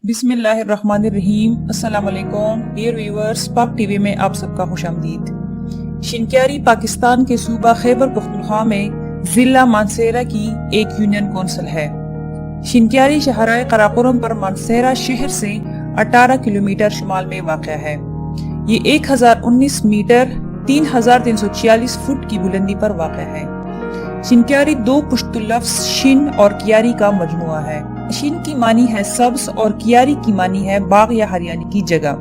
بسم اللہ الرحمن الرحیم۔ السلام علیکم ڈیئر ویورز، پاک ٹی وی میں آپ سب کا خوش آمدید۔ شنکیاری پاکستان کے صوبہ خیبر پختونخوا میں ضلع مانسہرہ کی ایک یونین کونسل ہے۔ شنکیاری شاہراہ قراقرم پر مانسہرہ شہر سے 18 کلومیٹر شمال میں واقع ہے۔ یہ 1019 میٹر 3346 فٹ کی بلندی پر واقع ہے۔ شنکیاری دو پشتو لفظ شن اور کیاری کا مجموعہ ہے۔ شن کی معنی ہے سبز اور کیاری کی معنی ہے باغ یا ہریالی کی جگہ۔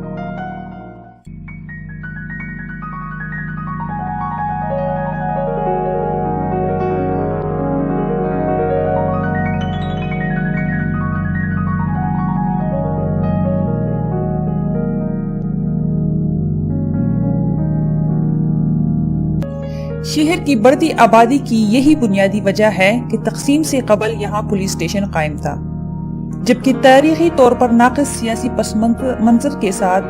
شہر کی بڑھتی آبادی کی یہی بنیادی وجہ ہے کہ تقسیم سے قبل یہاں پولیس اسٹیشن قائم تھا، جبکہ تاریخی طور پر ناقص سیاسی پس منظر کے ساتھ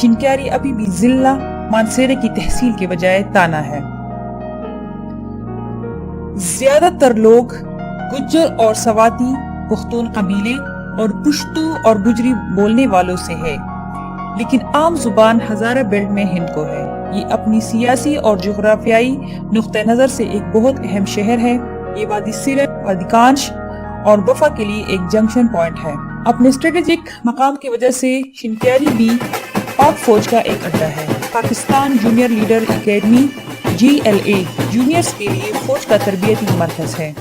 شنکیاری ابھی بھی ضلع مانسہرہ کی تحصیل کے بجائے تانا ہے۔ زیادہ تر لوگ گجر اور سواتی پختون قبیلے اور پشتو اور گجری بولنے والوں سے ہے، لیکن عام زبان ہزارہ بیلٹ میں ہند کو ہے۔ یہ اپنی سیاسی اور جغرافیائی نقطہ نظر سے ایک بہت اہم شہر ہے۔ یہ وادی سرت، وادی کانچ اور بفا کے لیے ایک جنکشن پوائنٹ ہے۔ اپنے اسٹریٹجک مقام کی وجہ سے شنکیاری بھی پاک فوج کا ایک اڈا ہے۔ Pakistan junior leader academy GLA juniors کے لیے فوج کا تربیتی مرکز ہے۔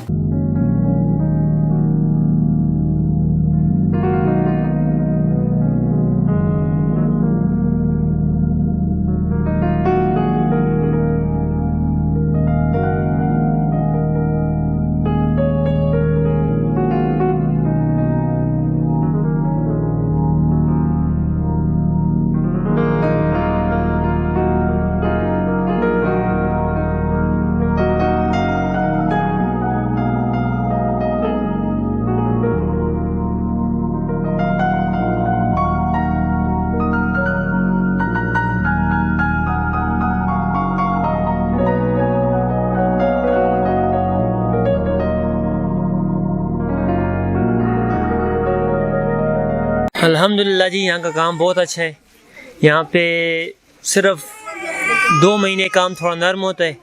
الحمدللہ جی، یہاں کا کام بہت اچھا ہے۔ یہاں پہ صرف 2 مہینے کام تھوڑا نرم ہوتا ہے،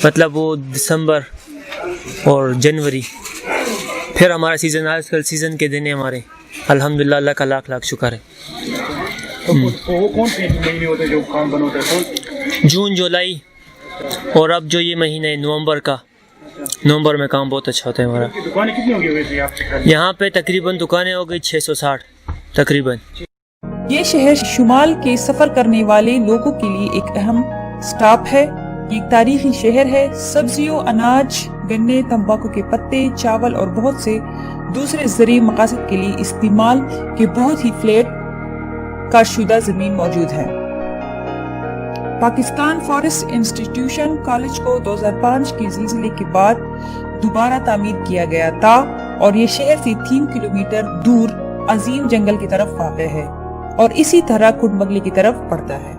مطلب وہ دسمبر اور جنوری، پھر ہمارا سیزن آج کل سیزن کے دن ہیں ہمارے۔ الحمدللہ، اللہ کا لاکھ لاکھ شکر ہے۔ وہ کون سے مہینے ہوتے ہیں جو کام بند ہوتا ہے؟ جون، جولائی اور اب جو یہ مہینہ ہے نومبر کا، نومبر میں کام بہت اچھا ہوتا ہے ہمارا۔ دکانیں کتنی ہوگی ویسے آپ کے؟ یہاں پہ تقریباً دکانیں ہو گئی 660 تقریباً۔ یہ شہر شمال کے سفر کرنے والے لوگوں کے لیے ایک اہم سٹاپ ہے۔ یہ ایک تاریخی شہر ہے۔ سبزیوں، اناج، گنے، تمباکو کے پتے، چاول اور بہت سے دوسرے زرعی مقاصد کے لیے استعمال کے بہت ہی فلیٹ کاشت شدہ زمین موجود ہے۔ پاکستان فارسٹ انسٹیٹیوشن کالج کو 2005 کے زلزلے کے بعد دوبارہ تعمیر کیا گیا تھا اور یہ شہر سے 3 کلومیٹر دور عظیم جنگل کی طرف واقع ہے اور اسی طرح کھڈمگلی کی طرف پڑتا ہے۔